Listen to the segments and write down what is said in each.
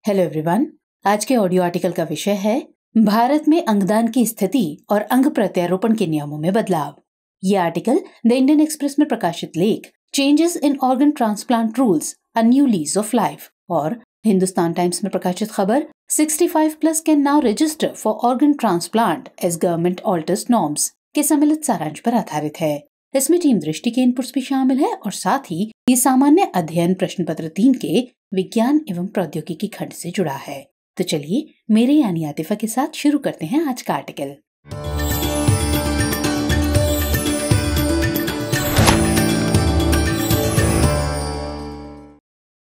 Hello everyone. आज के audio article का विषय है भारत में अंगदान की स्थिति और अंग प्रत्यारोपण के नियमों में बदलाव। ये आर्टिकल द इंडियन एक्सप्रेस में प्रकाशित लेख changes in organ transplant rules a new lease of life और हिंदुस्तान टाइम्स में प्रकाशित खबर 65 plus can now register for organ transplant as government alters norms के सम्मिलित सारांश पर आधारित है। इसमें टीम दृष्टि के इनपुट्स भी शामिल है और साथ ही ये सामान्य अध्ययन प्रश्न पत्र 3 के विज्ञान एवं प्रौद्योगिकी खंड से जुड़ा है। तो चलिए मेरे यानी आतिफा के साथ शुरू करते हैं आज का आर्टिकल।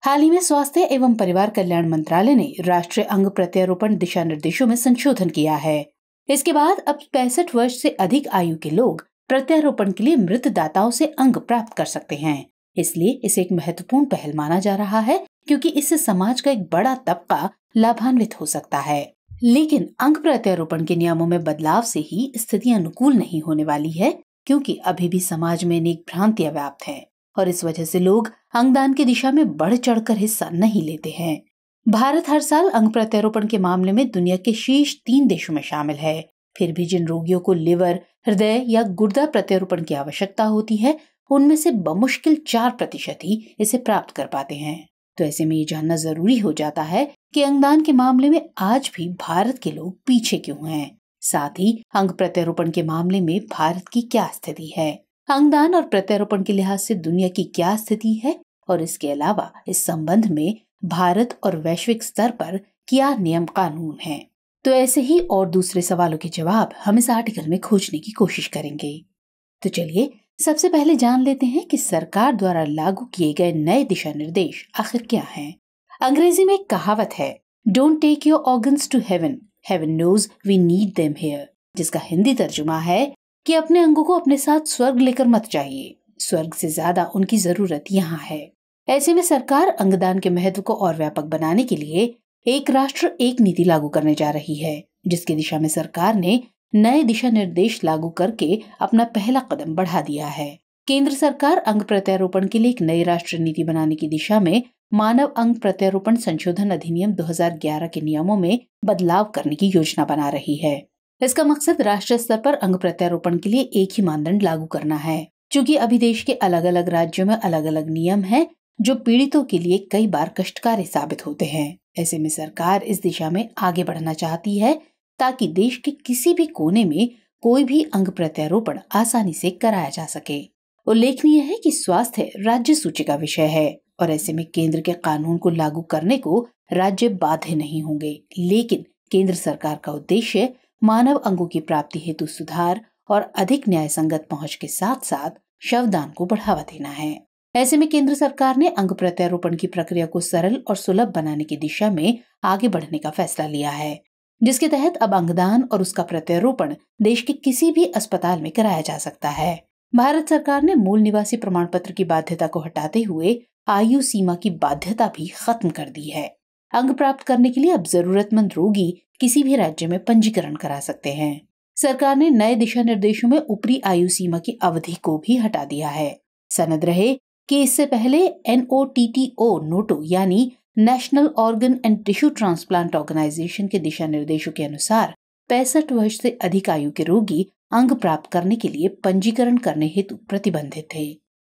हाल ही में स्वास्थ्य एवं परिवार कल्याण मंत्रालय ने राष्ट्रीय अंग प्रत्यारोपण दिशा निर्देशों में संशोधन किया है। इसके बाद अब 65 वर्ष से अधिक आयु के लोग प्रत्यारोपण के लिए मृत दाताओं से अंग प्राप्त कर सकते हैं। इसलिए इसे एक महत्वपूर्ण पहल माना जा रहा है क्योंकि इससे समाज का एक बड़ा तबका लाभान्वित हो सकता है। लेकिन अंग प्रत्यारोपण के नियमों में बदलाव से ही स्थिति अनुकूल नहीं होने वाली है, क्योंकि अभी भी समाज में अनेक भ्रांतियां व्याप्त हैं और इस वजह से लोग अंगदान की दिशा में बढ़ चढ़कर हिस्सा नहीं लेते हैं। भारत हर साल अंग प्रत्यारोपण के मामले में दुनिया के शीर्ष 3 देशों में शामिल है। फिर भी जिन रोगियों को लिवर, हृदय या गुर्दा प्रत्यारोपण की आवश्यकता होती है, उनमें से बमुश्किल 4% ही इसे प्राप्त कर पाते हैं। तो ऐसे में ये जानना जरूरी हो जाता है कि अंगदान के मामले में आज भी भारत के लोग पीछे क्यों हैं। साथ ही अंग प्रत्यारोपण के मामले में भारत की क्या स्थिति है, अंगदान और प्रत्यारोपण के लिहाज से दुनिया की क्या स्थिति है और इसके अलावा इस संबंध में भारत और वैश्विक स्तर पर क्या नियम कानून हैं। तो ऐसे ही और दूसरे सवालों के जवाब हम इस आर्टिकल में खोजने की कोशिश करेंगे। तो चलिए सबसे पहले जान लेते हैं कि सरकार द्वारा लागू किए गए नए दिशा निर्देश आखिर क्या हैं। अंग्रेजी में एक कहावत है, don't take your organs to heaven, heaven knows we need them here, जिसका हिंदी तर्जुमा है कि अपने अंगों को अपने साथ स्वर्ग लेकर मत जाइए, स्वर्ग से ज्यादा उनकी जरूरत यहाँ है। ऐसे में सरकार अंगदान के महत्व को और व्यापक बनाने के लिए एक राष्ट्र एक नीति लागू करने जा रही है, जिसकी दिशा में सरकार ने नए दिशा निर्देश लागू करके अपना पहला कदम बढ़ा दिया है। केंद्र सरकार अंग प्रत्यारोपण के लिए एक नई राष्ट्रीय नीति बनाने की दिशा में मानव अंग प्रत्यारोपण संशोधन अधिनियम 2011 के नियमों में बदलाव करने की योजना बना रही है। इसका मकसद राष्ट्रीय स्तर पर अंग प्रत्यारोपण के लिए एक ही मानदंड लागू करना है, क्योंकि अभी देश के अलग अलग राज्यों में अलग अलग नियम हैं जो पीड़ितों के लिए कई बार कष्टकारी साबित होते हैं। ऐसे में सरकार इस दिशा में आगे बढ़ना चाहती है ताकि देश के किसी भी कोने में कोई भी अंग प्रत्यारोपण आसानी से कराया जा सके। उल्लेखनीय है कि स्वास्थ्य राज्य सूची का विषय है और ऐसे में केंद्र के कानून को लागू करने को राज्य बाध्य नहीं होंगे, लेकिन केंद्र सरकार का उद्देश्य मानव अंगों की प्राप्ति हेतु सुधार और अधिक न्याय संगत पहुँच के साथ साथ शवदान को बढ़ावा देना है। ऐसे में केंद्र सरकार ने अंग प्रत्यारोपण की प्रक्रिया को सरल और सुलभ बनाने की दिशा में आगे बढ़ने का फैसला लिया है, जिसके तहत अब अंगदान और उसका प्रत्यारोपण देश के किसी भी अस्पताल में कराया जा सकता है। भारत सरकार ने मूल निवासी प्रमाण पत्र की बाध्यता को हटाते हुए आयु सीमा की बाध्यता भी खत्म कर दी है। अंग प्राप्त करने के लिए अब जरूरतमंद रोगी किसी भी राज्य में पंजीकरण करा सकते हैं। सरकार ने नए दिशा निर्देशों में ऊपरी आयु सीमा की अवधि को भी हटा दिया है। सनद रहे कि इससे पहले NOTTO नोटो यानी National Organ and Tissue Transplant Organisation के दिशा निर्देशों के अनुसार 65 वर्ष से अधिक आयु के रोगी अंग प्राप्त करने के लिए पंजीकरण करने हेतु प्रतिबंधित थे।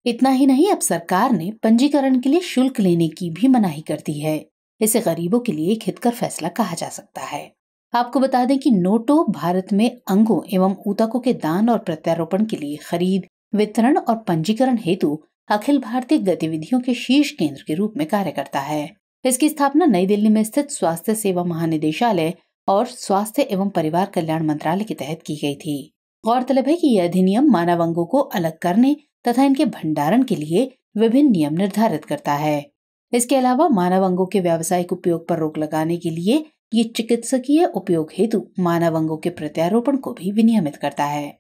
इतना ही नहीं, अब सरकार ने पंजीकरण के लिए शुल्क लेने की भी मनाही कर दी है। इसे गरीबों के लिए एक हितकर फैसला कहा जा सकता है। आपको बता दें कि नोटो भारत में अंगों एवं ऊतकों के दान और प्रत्यारोपण के लिए खरीद, वितरण और पंजीकरण हेतु अखिल भारतीय गतिविधियों के शीर्ष केंद्र के रूप में कार्य करता है। इसकी स्थापना नई दिल्ली में स्थित स्वास्थ्य सेवा महानिदेशालय और स्वास्थ्य एवं परिवार कल्याण मंत्रालय के तहत की गई थी। गौरतलब है कि यह अधिनियम मानव अंगों को अलग करने तथा इनके भंडारण के लिए विभिन्न नियम निर्धारित करता है। इसके अलावा मानव अंगों के व्यावसायिक उपयोग पर रोक लगाने के लिए ये चिकित्सकीय उपयोग हेतु मानव अंगों के प्रत्यारोपण को भी विनियमित करता है।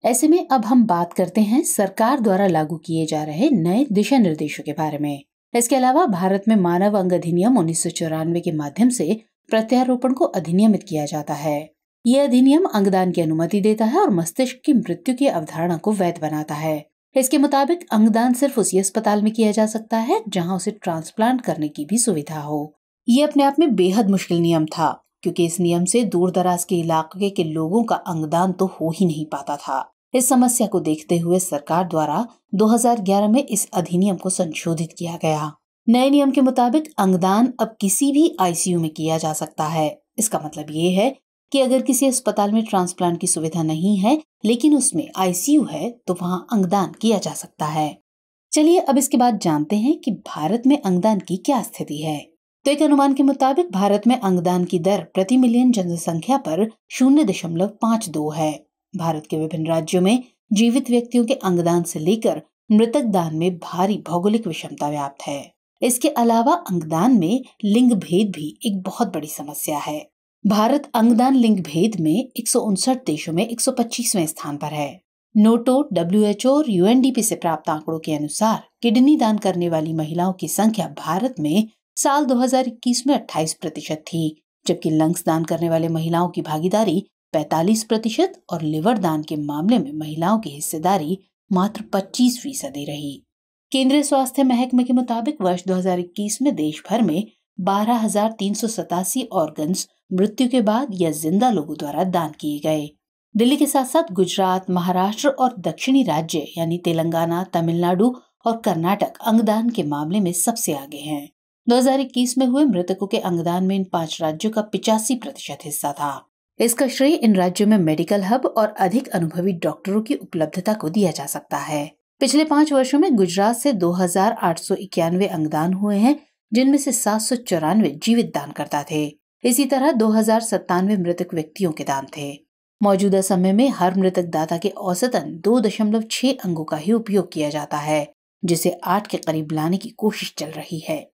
ऐसे में अब हम बात करते हैं सरकार द्वारा लागू किए जा रहे नए दिशा निर्देशों के बारे में। इसके अलावा भारत में मानव अंग अधिनियम 1994 के माध्यम से प्रत्यारोपण को अधिनियमित किया जाता है। यह अधिनियम अंगदान की अनुमति देता है और मस्तिष्क की मृत्यु की अवधारणा को वैध बनाता है। इसके मुताबिक अंगदान सिर्फ उसी अस्पताल में किया जा सकता है जहां उसे ट्रांसप्लांट करने की भी सुविधा हो। ये अपने आप में बेहद मुश्किल नियम था, क्योंकि इस नियम से दूर दराज के इलाके के लोगों का अंगदान तो हो ही नहीं पाता था। इस समस्या को देखते हुए सरकार द्वारा 2011 में इस अधिनियम को संशोधित किया गया। नए नियम के मुताबिक अंगदान अब किसी भी आईसीयू में किया जा सकता है। इसका मतलब ये है कि अगर किसी अस्पताल में ट्रांसप्लांट की सुविधा नहीं है लेकिन उसमें आईसीयू है तो वहां अंगदान किया जा सकता है। चलिए अब इसके बाद जानते हैं कि भारत में अंगदान की क्या स्थिति है। तो एक अनुमान के मुताबिक भारत में अंगदान की दर प्रति मिलियन जनसंख्या पर 0.52 है। भारत के विभिन्न राज्यों में जीवित व्यक्तियों के अंगदान से लेकर मृतक दान में भारी भौगोलिक विषमता व्याप्त है। इसके अलावा अंगदान में लिंग भेद भी एक बहुत बड़ी समस्या है। भारत अंगदान लिंग भेद में 159 देशों में 125वें स्थान पर है। नोटो, WHO और UNDP से प्राप्त आंकड़ों के अनुसार किडनी दान करने वाली महिलाओं की संख्या भारत में साल 2021 में 28% थी, जबकि लंग्स दान करने वाले महिलाओं की भागीदारी 45% और लिवर दान के मामले में महिलाओं की हिस्सेदारी मात्र 25% रही। केंद्रीय स्वास्थ्य महकमे के मुताबिक वर्ष 2021 में देश भर में 12,387 ऑर्गन्स मृत्यु के बाद या जिंदा लोगों द्वारा दान किए गए। दिल्ली के साथ साथ गुजरात, महाराष्ट्र और दक्षिणी राज्य यानी तेलंगाना, तमिलनाडु और कर्नाटक अंगदान के मामले में सबसे आगे हैं। 2021 में हुए मृतकों के अंगदान में इन 5 राज्यों का 85% हिस्सा था। इसका श्रेय इन राज्यों में मेडिकल हब और अधिक अनुभवी डॉक्टरों की उपलब्धता को दिया जा सकता है। पिछले 5 वर्षों में गुजरात से 2,891 अंगदान हुए हैं, जिनमें से 794 जीवित दानकर्ता थे। इसी तरह 2,097 मृतक व्यक्तियों के दान थे। मौजूदा समय में हर मृतक दाता के औसतन 2.6 अंगों का ही उपयोग किया जाता है, जिसे 8 के करीब लाने की कोशिश चल रही है।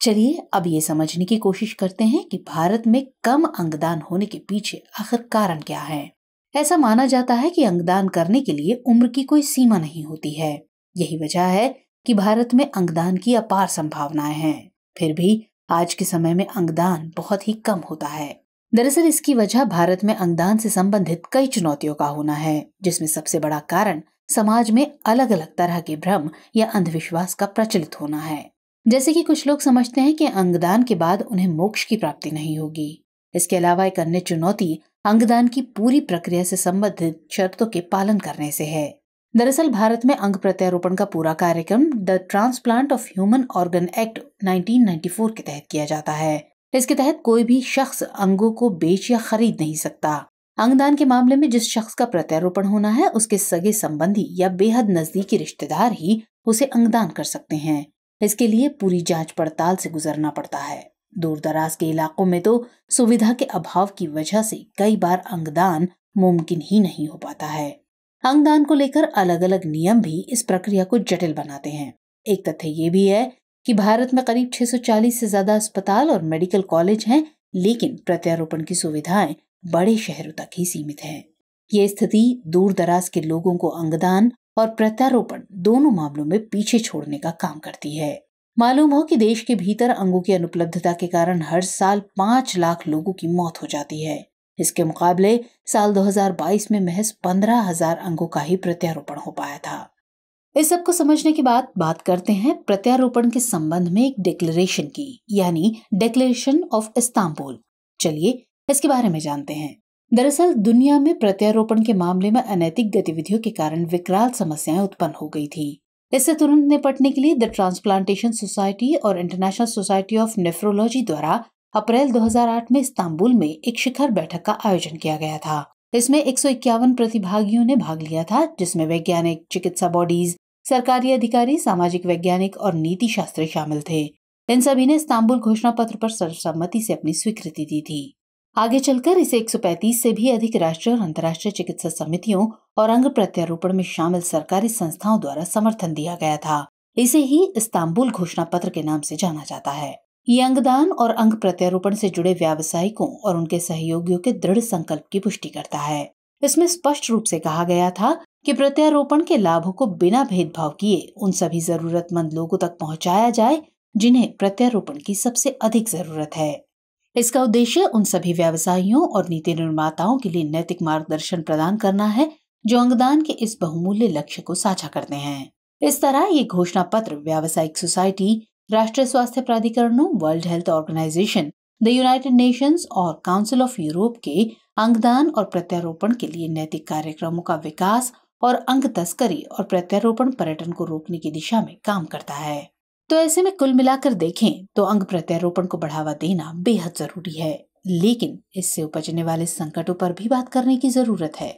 चलिए अब ये समझने की कोशिश करते हैं कि भारत में कम अंगदान होने के पीछे आखिर कारण क्या है। ऐसा माना जाता है कि अंगदान करने के लिए उम्र की कोई सीमा नहीं होती है। यही वजह है कि भारत में अंगदान की अपार संभावनाएं हैं। फिर भी आज के समय में अंगदान बहुत ही कम होता है। दरअसल इसकी वजह भारत में अंगदान से संबंधित कई चुनौतियों का होना है, जिसमें सबसे बड़ा कारण समाज में अलग अलग तरह के भ्रम या अंधविश्वास का प्रचलित होना है। जैसे कि कुछ लोग समझते हैं कि अंगदान के बाद उन्हें मोक्ष की प्राप्ति नहीं होगी। इसके अलावा एक अन्य चुनौती अंगदान की पूरी प्रक्रिया से संबंधित शर्तों के पालन करने से है। दरअसल भारत में अंग प्रत्यारोपण का पूरा कार्यक्रम the transplant of human organ act 1994 के तहत किया जाता है। इसके तहत कोई भी शख्स अंगों को बेच या खरीद नहीं सकता। अंगदान के मामले में जिस शख्स का प्रत्यारोपण होना है, उसके सगे संबंधी या बेहद नजदीकी रिश्तेदार ही उसे अंगदान कर सकते हैं। इसके लिए पूरी जांच पड़ताल से गुजरना पड़ता है। दूर दराज के इलाकों में तो सुविधा के अभाव की वजह से कई बार अंगदान मुमकिन ही नहीं हो पाता है। अंगदान को लेकर अलग अलग नियम भी इस प्रक्रिया को जटिल बनाते हैं। एक तथ्य ये भी है कि भारत में करीब 640 से ज्यादा अस्पताल और मेडिकल कॉलेज हैं, लेकिन प्रत्यारोपण की सुविधाएं बड़े शहरों तक ही सीमित है। ये स्थिति दूर दराज के लोगों को अंगदान और प्रत्यारोपण दोनों मामलों में पीछे छोड़ने का काम करती है। मालूम हो कि देश के भीतर अंगों की अनुपलब्धता के कारण हर साल 5 लाख लोगों की मौत हो जाती है। इसके मुकाबले साल 2022 में महज 15,000 अंगों का ही प्रत्यारोपण हो पाया था। इस सब को समझने के बाद बात करते हैं प्रत्यारोपण के संबंध में एक डिक्लेरेशन की, यानी डिक्लेरेशन ऑफ इस्तांबुल। चलिए इसके बारे में जानते हैं। दरअसल दुनिया में प्रत्यारोपण के मामले में अनैतिक गतिविधियों के कारण विकराल समस्याएं उत्पन्न हो गई थी। इससे तुरंत निपटने के लिए द ट्रांसप्लांटेशन सोसाइटी और इंटरनेशनल सोसाइटी ऑफ नेफ्रोलॉजी द्वारा अप्रैल 2008 में इस्तांबुल में एक शिखर बैठक का आयोजन किया गया था। इसमें 151 प्रतिभागियों ने भाग लिया था, जिसमें वैज्ञानिक, चिकित्सा बॉडीज, सरकारी अधिकारी, सामाजिक वैज्ञानिक और नीति शास्त्री शामिल थे। इन सभी ने इस्तांबुल घोषणा पत्र पर सर्वसम्मति से अपनी स्वीकृति दी थी। आगे चलकर इसे 135 से भी अधिक राष्ट्रीय और अंतर्राष्ट्रीय चिकित्सा समितियों और अंग प्रत्यारोपण में शामिल सरकारी संस्थाओं द्वारा समर्थन दिया गया था। इसे ही इस्तांबुल घोषणा पत्र के नाम से जाना जाता है। ये अंगदान और अंग प्रत्यारोपण से जुड़े व्यावसायिकों और उनके सहयोगियों के दृढ़ संकल्प की पुष्टि करता है। इसमें स्पष्ट रूप से कहा गया था कि प्रत्यारोपण के लाभों को बिना भेदभाव किए उन सभी जरूरतमंद लोगों तक पहुंचाया जाए जिन्हें प्रत्यारोपण की सबसे अधिक जरूरत है। इसका उद्देश्य उन सभी व्यवसायियों और नीति निर्माताओं के लिए नैतिक मार्गदर्शन प्रदान करना है जो अंगदान के इस बहुमूल्य लक्ष्य को साझा करते हैं। इस तरह ये घोषणा पत्र व्यावसायिक सोसाइटी राष्ट्रीय स्वास्थ्य प्राधिकरणों, World Health Organisation, the United Nations और काउंसिल ऑफ यूरोप के अंगदान और प्रत्यारोपण के लिए नैतिक कार्यक्रमों का विकास और अंग तस्करी और प्रत्यारोपण पर्यटन को रोकने की दिशा में काम करता है। तो ऐसे में कुल मिलाकर देखें तो अंग प्रत्यारोपण को बढ़ावा देना बेहद जरूरी है, लेकिन इससे उपजने वाले संकटों पर भी बात करने की जरूरत है।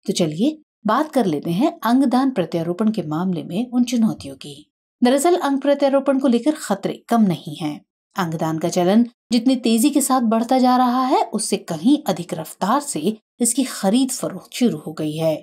तो चलिए बात कर लेते हैं अंगदान प्रत्यारोपण के मामले में उन चुनौतियों की। दरअसल अंग प्रत्यारोपण को लेकर खतरे कम नहीं हैं। अंगदान का चलन जितनी तेजी के साथ बढ़ता जा रहा है, उससे कहीं अधिक रफ्तार से इसकी खरीद फरोख्त शुरू हो गई है।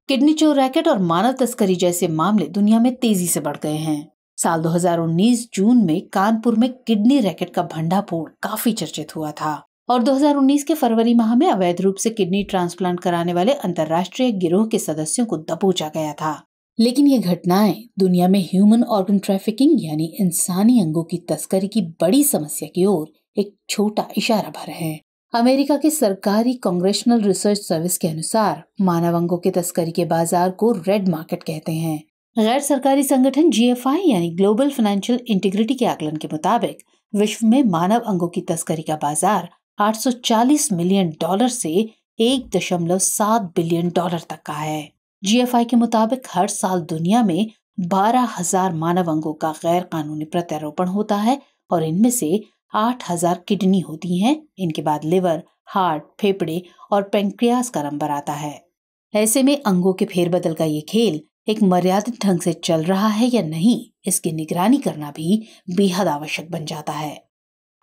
किडनी चोर रैकेट और मानव तस्करी जैसे मामले दुनिया में तेजी से बढ़ गए हैं। साल 2019 जून में कानपुर में किडनी रैकेट का भंडाफोड़ काफी चर्चित हुआ था और 2019 के फरवरी माह में अवैध रूप से किडनी ट्रांसप्लांट कराने वाले अंतर्राष्ट्रीय गिरोह के सदस्यों को दबोचा गया था। लेकिन ये घटनाएं दुनिया में ह्यूमन ऑर्गन ट्रैफिकिंग यानी इंसानी अंगों की तस्करी की बड़ी समस्या की ओर एक छोटा इशारा भर है। अमेरिका के सरकारी कांग्रेशनल रिसर्च सर्विस के अनुसार मानव अंगों के तस्करी के बाजार को रेड मार्केट कहते हैं। गैर सरकारी संगठन GFI यानी ग्लोबल फाइनेंशियल इंटीग्रिटी के आकलन के मुताबिक विश्व में मानव अंगों की तस्करी का बाजार $840 मिलियन से $1.7 बिलियन तक का है। GFI के मुताबिक हर साल दुनिया में 12,000 मानव अंगों का गैर कानूनी प्रत्यारोपण होता है और इनमें से 8,000 किडनी होती हैं। इनके बाद लिवर, हार्ट, फेफड़े और पेंक्रियास का नंबर आता है। ऐसे में अंगों के फेरबदल का ये खेल एक मर्यादित ढंग से चल रहा है या नहीं, इसकी निगरानी करना भी बेहद आवश्यक बन जाता है।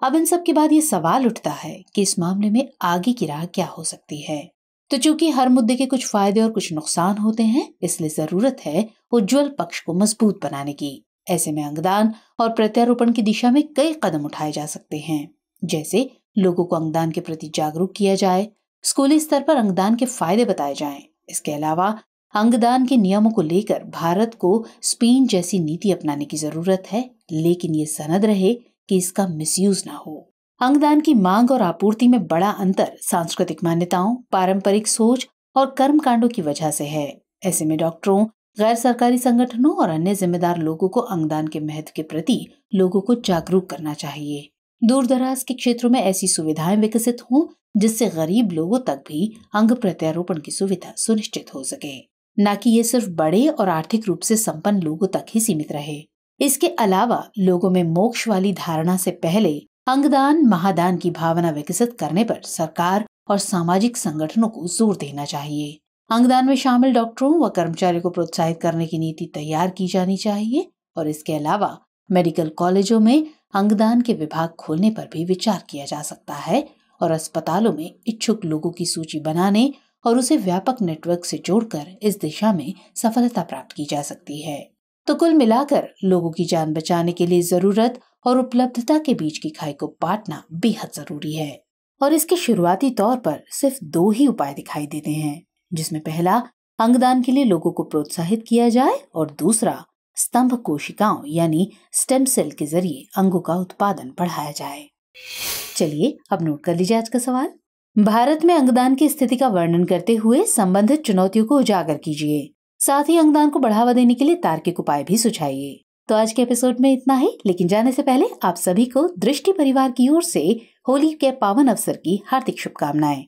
अब इन सब के बाद ये सवाल उठता है कि इस मामले में आगे की राह क्या हो सकती है। तो चूंकि हर मुद्दे के कुछ फायदे और कुछ नुकसान होते हैं, इसलिए जरूरत है उज्जवल पक्ष को मजबूत बनाने की। ऐसे में अंगदान और प्रत्यारोपण की दिशा में कई कदम उठाए जा सकते हैं, जैसे लोगों को अंगदान के प्रति जागरूक किया जाए, स्कूली स्तर पर अंगदान के फायदे बताए जाएं। इसके अलावा अंगदान के नियमों को लेकर भारत को स्पेन जैसी नीति अपनाने की जरूरत है, लेकिन ये सनद रहे कि इसका मिसयूज ना हो। अंगदान की मांग और आपूर्ति में बड़ा अंतर सांस्कृतिक मान्यताओं, पारंपरिक सोच और कर्मकांडों की वजह से है। ऐसे में डॉक्टरों, गैर सरकारी संगठनों और अन्य जिम्मेदार लोगों को अंगदान के महत्व के प्रति लोगों को जागरूक करना चाहिए। दूर दराज के क्षेत्रों में ऐसी सुविधाएं विकसित हों जिससे गरीब लोगों तक भी अंग प्रत्यारोपण की सुविधा सुनिश्चित हो सके, न कि ये सिर्फ बड़े और आर्थिक रूप से संपन्न लोगों तक ही सीमित रहे। इसके अलावा लोगों में मोक्ष वाली धारणा से पहले अंगदान महादान की भावना विकसित करने पर सरकार और सामाजिक संगठनों को जोर देना चाहिए। अंगदान में शामिल डॉक्टरों व कर्मचारियों को प्रोत्साहित करने की नीति तैयार की जानी चाहिए और इसके अलावा मेडिकल कॉलेजों में अंगदान के विभाग खोलने पर भी विचार किया जा सकता है और अस्पतालों में इच्छुक लोगों की सूची बनाने और उसे व्यापक नेटवर्क से जोड़कर इस दिशा में सफलता प्राप्त की जा सकती है। तो कुल मिलाकर लोगों की जान बचाने के लिए जरूरत और उपलब्धता के बीच की खाई को पाटना बेहद जरूरी है और इसके शुरुआती तौर पर सिर्फ 2 ही उपाय दिखाई देते हैं, जिसमें पहला अंगदान के लिए लोगों को प्रोत्साहित किया जाए और दूसरा स्तंभ कोशिकाओं यानी स्टेम सेल के जरिए अंगों का उत्पादन बढ़ाया जाए। चलिए अब नोट कर लीजिए आज का सवाल। भारत में अंगदान की स्थिति का वर्णन करते हुए संबंधित चुनौतियों को उजागर कीजिए। साथ ही अंगदान को बढ़ावा देने के लिए तार्किक उपाय भी सुझाइए। तो आज के एपिसोड में इतना ही, लेकिन जाने से पहले आप सभी को दृष्टि परिवार की ओर से होली के पावन अवसर की हार्दिक शुभकामनाएं।